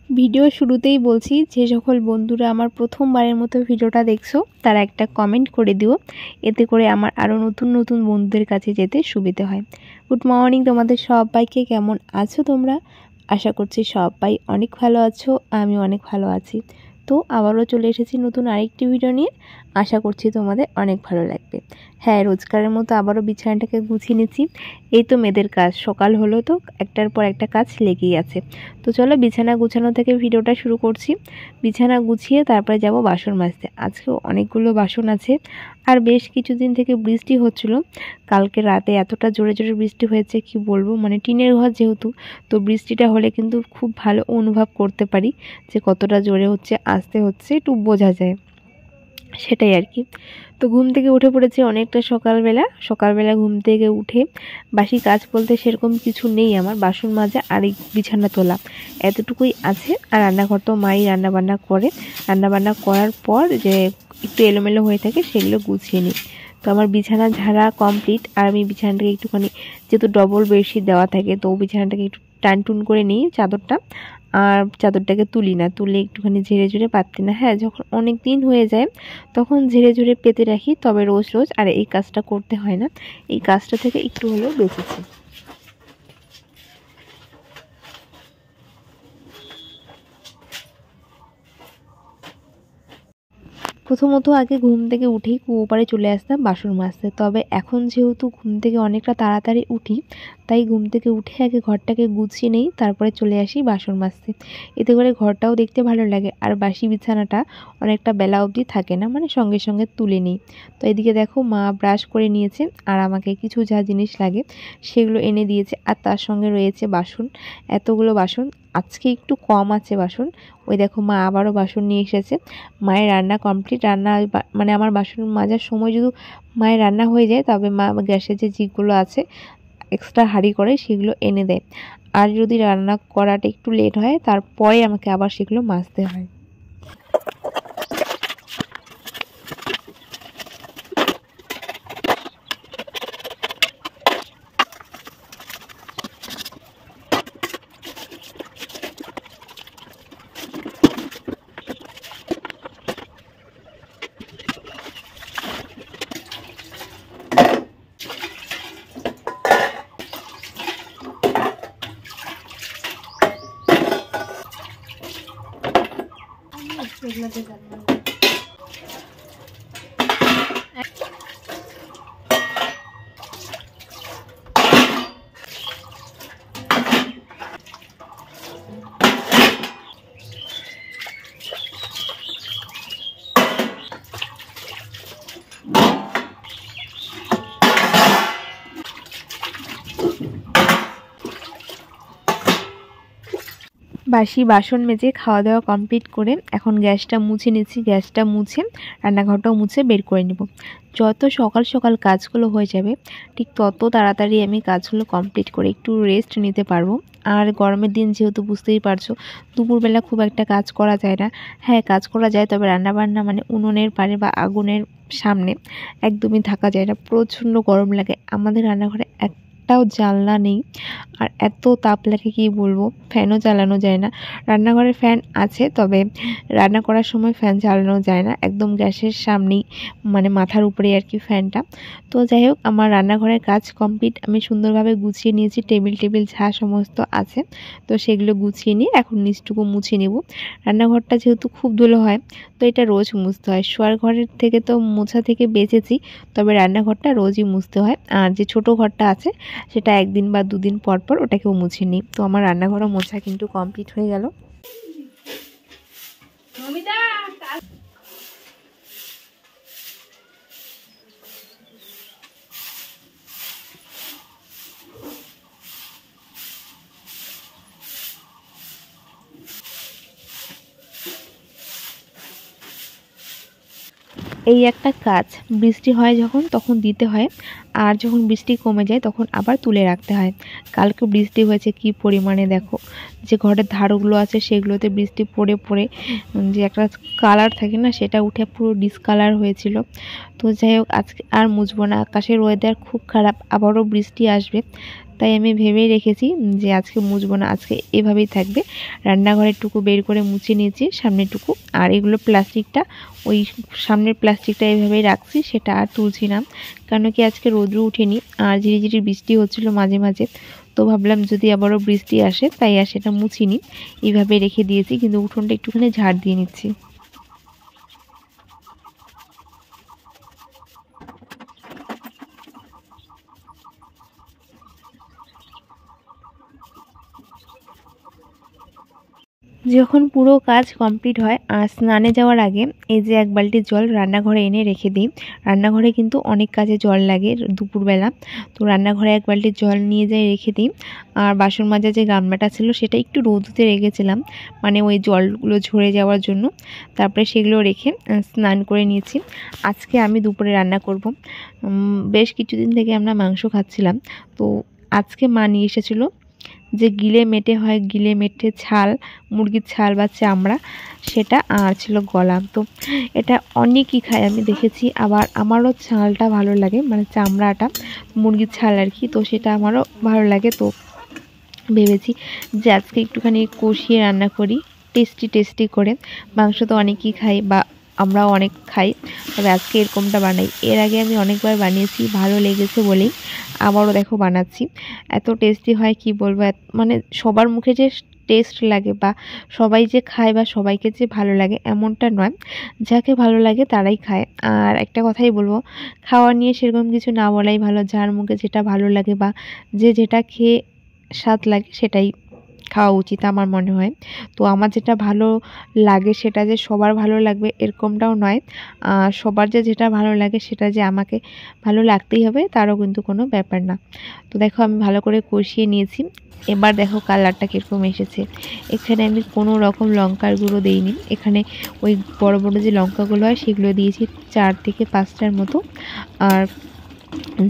Video শুরুতেই বলছি, যে সকল বন্ধুরা আমার প্রথমবারের মতো ভিডিওটা দেখছো তারা একটা কমেন্ট করে দিও, এতে করে আমার আরও নতুন নতুন বন্ধুদের কাছে যেতে সুবিধে হয়। গুড মর্নিং তোমাদের সবাইকে, কেমন আছো তোমরা? আশা করছি সবাই অনেক ভালো আছো, আমি অনেক ভালো আছি। তো আবারও চলে এসেছি নতুন আরেকটি ভিডিও নিয়ে। আশা করছি তোমাদের অনেক ভালো লাগবে। হ্যাঁ, রোজকারের মতো আবারও বিছানাটাকে গুছিয়ে নিচ্ছি। এই তো মেয়েদের কাজ, সকাল হলো তো একটার পর একটা কাজ লেগেই আছে। তো চলো বিছানা গুছানো থেকে ভিডিওটা শুরু করছি। বিছানা গুছিয়ে তারপরে যাব বাসন মাজতে। আজকেও অনেকগুলো বাসন আছে। আর বেশ কিছুদিন থেকে বৃষ্টি হচ্ছিল। কালকে রাতে এতটা জোরে জোরে বৃষ্টি হয়েছে কি বলবো, মানে টিনের ঘর যেহেতু, তো বৃষ্টিটা হলে কিন্তু খুব ভালো অনুভব করতে পারি যে কতটা জোরে হচ্ছে, আস্তে হচ্ছে, একটু বোঝা যায়, সেটাই আর কি। তো ঘুম থেকে উঠে পড়েছি অনেকটা সকালবেলা ঘুম থেকে উঠে বাসি কাজ বলতে সেরকম কিছু নেই আমার, বাসন মাজা আর এই বিছানা তোলা এতটুকুই আছে। আর রান্নাঘর তো মাই রান্নাবান্না করে, রান্নাবান্না করার পর যে একটু এলোমেলো হয়ে থাকে সেগুলো গুছিয়ে নিই। তো আমার বিছানা ঝাড়া কমপ্লিট। আর আমি বিছানাটাকে একটুখানি, যেহেতু ডবল বেডশিট দেওয়া থাকে, তো বিছানাটাকে একটু টানটুন করে নিই চাদরটা। আর চাদরটাকে তুলি না, তুলে একটুখানি ঝেড়ে ঝুড়ে পাততে না। হ্যাঁ, যখন অনেক দিন হয়ে যায় তখন ঝেড়ে ঝুড়ে পেতে রাখি, তবে রোজ রোজ আর এই কাজটা করতে হয় না। এই কাজটা থেকে একটু হলেও বেঁচেছি। প্রথমত আগে ঘুম থেকে উঠেই কুয়ো পাড়ে চলে আসতাম বাসন মাজতে। তবে এখন যেহেতু ঘুম থেকে অনেকটা তাড়াতাড়ি উঠি, তাই ঘুম থেকে উঠে আগে ঘরটাকে গুছিয়ে নেই, তারপরে চলে আসি বাসন মাজতে। এতে করে ঘরটাও দেখতে ভালো লাগে, আর বাসি বিছানাটা অনেকটা বেলা অবধি থাকে না, মানে সঙ্গে সঙ্গে তুলে নিই। তো এদিকে দেখো মা ব্রাশ করে নিয়েছে, আর আমাকে কিছু যা জিনিস লাগে সেগুলো এনে দিয়েছে। আর তার সঙ্গে রয়েছে বাসন, এতগুলো বাসন। আজকে একটু কম আছে বাসন। ওই দেখো মা আবারও বাসন নিয়ে এসেছে। মায়ের রান্না কমপ্লিট, রান্না মানে আমার বাসন মাজার সময় যদি মায়ের রান্না হয়ে যায়, তবে মা গ্যাসের যে জিগুলো আছে এক্সট্রা হাঁড়ি করে সেগুলো এনে দেয়। আর যদি রান্না করাটা একটু লেট হয়, তারপরে আমাকে আবার সেগুলো মাজতে হয়। বাসি বাসন মেজে খাওয়া দাওয়া কমপ্লিট করে এখন গ্যাসটা মুছে নিচ্ছি। গ্যাসটা মুছে রান্নাঘরটাও মুছে বের করে নেব। যত সকাল সকাল কাজগুলো হয়ে যাবে, ঠিক তত তাড়াতাড়ি আমি কাজগুলো কমপ্লিট করে একটু রেস্ট নিতে পারবো। আর গরমের দিন যেহেতু বুঝতেই পারছো, দুপুরবেলা খুব একটা কাজ করা যায় না। হ্যাঁ, কাজ করা যায়, তবে রান্নাবান্না মানে উনুনের পাড়ে বা আগুনের সামনে একদমই থাকা যায় না, প্রচণ্ড গরম লাগে। আমাদের রান্নাঘরে একটাও জানলা নেই, আর এত তাপ লাগে কি বলবো, ফ্যানও চালানো যায় না। রান্নাঘরে ফ্যান আছে, তবে রান্না করার সময় ফ্যান চালানো যায় না, একদম গ্যাসের সামনেই, মানে মাথার উপরে আর কি ফ্যানটা। তো যাই হোক, আমার রান্নাঘরের কাজ কমপ্লিট, আমি সুন্দরভাবে গুছিয়ে নিয়েছি। টেবিল যা সমস্ত আছে, তো সেগুলো গুছিয়ে নিয়ে এখন নিচটুকু মুছে নেব। রান্নাঘরটা যেহেতু খুব ধুলো হয়, তো এটা রোজ মুছতে হয়। শোয়ার ঘরের থেকে তো মোছা থেকে বেঁচেছি, তবে রান্নাঘরটা রোজই মুছতে হয়। আর যে ছোট ঘরটা আছে সেটা একদিন বা দুদিন পর পর ওটাকেও মুছে নিই। তো আমার রান্নাঘরও মোছা কিন্তু কমপ্লিট হয়ে গেল। এই একটা কাজ, বৃষ্টি হয় যখন তখন দিতে হয়, আর যখন বৃষ্টি কমে যায় তখন আবার তুলে রাখতে হয়। কালকে বৃষ্টি হয়েছে কি পরিমাণে, দেখো যে ঘরের ধারগুলো আছে সেগুলোতে বৃষ্টি পড়ে পড়ে যে একটা কালার থাকে না, সেটা উঠে পুরো ডিসকালার হয়েছিল। তো যাই হোক, আজকে আর মুছবো না, আকাশের ওয়েদার খুব খারাপ, আবারও বৃষ্টি আসবে। তাই আমি ভেবেই রেখেছি যে আজকে মুছবো না, আজকে এভাবেই থাকবে। রান্নাঘরের টুকু বের করে মুছে নিয়েছি, সামনের টুকু। আর এগুলো প্লাস্টিকটা, ওই সামনের প্লাস্টিকটা এভাবেই রাখছি, সেটা আর তুলছি না। কেন কি আজকে রোদ্রু উঠেনি আর ঝিরিঝিরি বৃষ্টি হচ্ছিলো মাঝে মাঝে, তো ভাবলাম যদি আবারও বৃষ্টি আসে তাই আর সেটা মুছিনি, এইভাবে রেখে দিয়েছি। কিন্তু উঠোনটা একটুখানি ঝাড় দিয়ে নিচ্ছি। যখন পুরো কাজ কমপ্লিট হয় আর স্নানে যাওয়ার আগে এই যে এক বালতি জল রান্নাঘরে এনে রেখে দিই। রান্নাঘরে কিন্তু অনেক কাজে জল লাগে দুপুরবেলা, তো রান্নাঘরে এক বালতি জল নিয়ে যাই রেখে দিই। আর বাসন মাজা যে গামলাটা ছিল সেটা একটু রোদতে রেখেছিলাম, মানে ওই জলগুলো ঝরে যাওয়ার জন্য। তারপরে সেগুলো রেখে স্নান করে নিয়েছি। আজকে আমি দুপুরে রান্না করব। বেশ কিছুদিন থেকে আমরা মাংস খাচ্ছিলাম, তো আজকে মা নিয়ে এসেছিলো যে গিলে মেটে হয়, গিলে মেটে ছাল, মুরগির ছাল বা চামড়া, সেটা আর ছিল গলা। তো এটা অনেকই খায় আমি দেখেছি, আবার আমারও ছালটা ভালো লাগে, মানে চামড়াটা, মুরগির ছাল আর কি, তো সেটা আমারও ভালো লাগে। তো ভেবেছি যে আজকে একটুখানি কষিয়ে রান্না করি, টেস্টি করে। মাংস তো অনেকেই খাই বা আমরাও অনেক খাই, তবে আজকে এরকমটা বানাই। এর আগে আমি অনেকবার বানিয়েছি, ভালো লেগেছে বলেই আবারও দেখো বানাচ্ছি। এত টেস্টি হয় কি বলবো, মানে সবার মুখে যে টেস্ট লাগে বা সবাই যে খায় বা সবাইকে যে ভালো লাগে এমনটা নয়, যাকে ভালো লাগে তারাই খায়। আর একটা কথাই বলবো, খাওয়া নিয়ে সেরকম কিছু না বলাই ভালো। যার মুখে যেটা ভালো লাগে বা যে যেটা খেয়ে স্বাদ লাগে সেটাই খাওয়া উচিত আমার মনে হয়। তো আমার যেটা ভালো লাগে সেটা যে সবার ভালো লাগবে এরকমটাও নয়, সবার যে যেটা ভালো লাগে সেটা যে আমাকে ভালো লাগতেই হবে তারও কিন্তু কোনো ব্যাপার না। তো দেখো আমি ভালো করে কষিয়ে নিয়েছি। এবার দেখো কালারটা কীরকম এসেছে। এখানে আমি কোনো রকম লঙ্কার গুঁড়ো দিইনি, এখানে ওই বড় বড় যে লঙ্কাগুলো হয় সেগুলো দিয়েছি 4 থেকে 5টার মতো। আর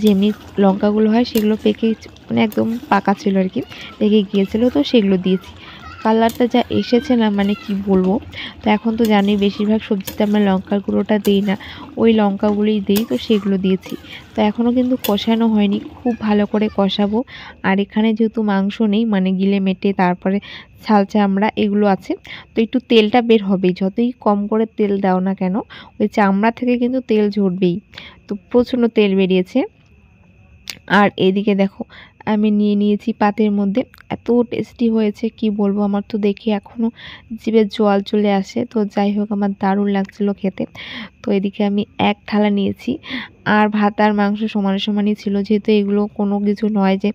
যেমনি লঙ্কাগুলো হয় সেগুলো পেকে, মানে একদম পাকা ছিল আর কি, পেকে গিয়েছিলো, তো সেগুলো দিয়েছি। কালারটা যা এসেছে না, মানে কি বলবো। তো এখন তো জানি বেশিরভাগ সবজিতে আমরা লঙ্কার গুঁড়োটা দিই না, ওই লঙ্কাগুলোই দিই, তো সেগুলো দিয়েছি। তো এখনও কিন্তু কষানো হয়নি, খুব ভালো করে কষাবো। আর এখানে যেহেতু মাংস নেই, মানে গিলে মেটে তারপরে ছাল চামড়া এগুলো আছে, তো একটু তেলটা বের হবেই, যতই কম করে তেল দাও না কেন ওই চামড়া থেকে কিন্তু তেল ঝরবেই। তো প্রচণ্ড তেল বেরিয়েছে। আর এদিকে দেখো আমি নিয়ে নিয়েছি পাতের মধ্যে, এত টেস্টি হয়েছে কি বলবো, আমার তো দেখে এখনও জিভে জল চলে আসে। তো যাই হোক, আমার দারুণ লাগছিল খেতে। তো এদিকে আমি এক থালা নিয়েছি, আর ভাত আর মাংস সমানই ছিল, যেহেতু এগুলো কোনো কিছু নয় যে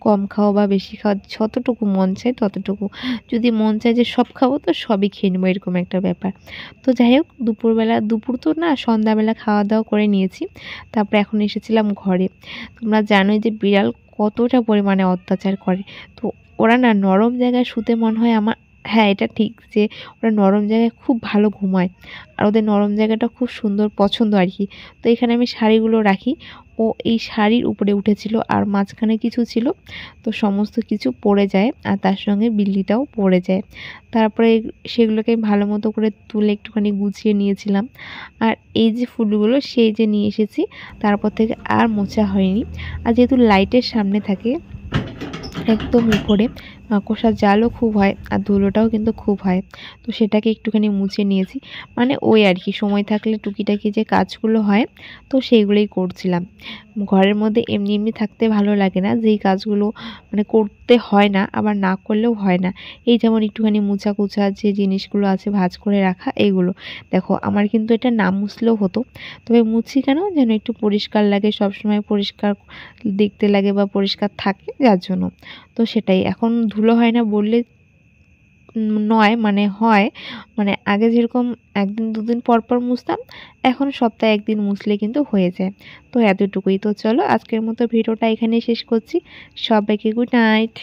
কম খাও বা বেশি খাও, যতটুকু মন চায় ততটুকু। যদি মন চায় যে সব খাবো তো সবই খেয়ে নেবো, এরকম একটা ব্যাপার। তো যাই হোক, দুপুর তো না, সন্ধ্যাবেলা খাওয়া দাওয়া করে নিয়েছি। তারপরে এখন এসেছিলাম ঘরে। তোমরা জানোই যে বিড়াল কতটা পরিমাণে অত্যাচার করে। তো ওরা না নরম জায়গায় শুতে মনে হয় আমার, হ্যাঁ এটা ঠিক যে ওরা নরম জায়গায় খুব ভালো ঘুমায়, আর ওদের নরম জায়গাটা খুব সুন্দর পছন্দ আর কি। তো এখানে আমি শাড়িগুলো রাখি, ও এই শাড়ির উপরে উঠেছিল, আর মাঝখানে কিছু ছিল, তো সমস্ত কিছু পড়ে যায়, আর তার সঙ্গে বিল্লিটাও পড়ে যায়। তারপরে সেগুলোকে আমি ভালো মতো করে তুলে একটুখানি গুছিয়ে নিয়েছিলাম। আর এই যে ফুলগুলো সেই যে নিয়ে এসেছি, তারপর থেকে আর মোছা হয়নি। আর যেহেতু লাইটের সামনে থাকে একদম উপরে, মাকড়সার জালও খুব হয় আর ধুলোটাও কিন্তু খুব হয়, তো সেটাকে একটুখানি মুছে নিয়েছি। মানে ওই আর কি, সময় থাকলে টুকিটাকি যে কাজগুলো হয় তো সেইগুলোই করছিলাম। ঘরের মধ্যে এমনি থাকতে ভালো লাগে না, যেই কাজগুলো মানে করতে হয় না, আবার না করলেও হয় না। এই যেমন একটুখানি মোছা কুচা যে জিনিসগুলো আছে ভাঁজ করে রাখা, এইগুলো দেখো আমার কিন্তু এটা না মুছলেও হতো, তবে মুছি কেন যেন একটু পরিষ্কার লাগে, সবসময় পরিষ্কার দেখতে লাগে বা পরিষ্কার থাকে, যার জন্য। তো সেটাই, এখন ধুলো হয় না বললে নয়, মানে হয়, মানে আগে যেরকম একদিন দুদিন পর পর মুছতাম, এখন সপ্তাহে একদিন মুছলে কিন্তু হয়ে যায়। তো এতটুকুই। তো চলো আজকের মতো ভিডিওটা এখানেই শেষ করছি। সবাইকে গুড নাইট।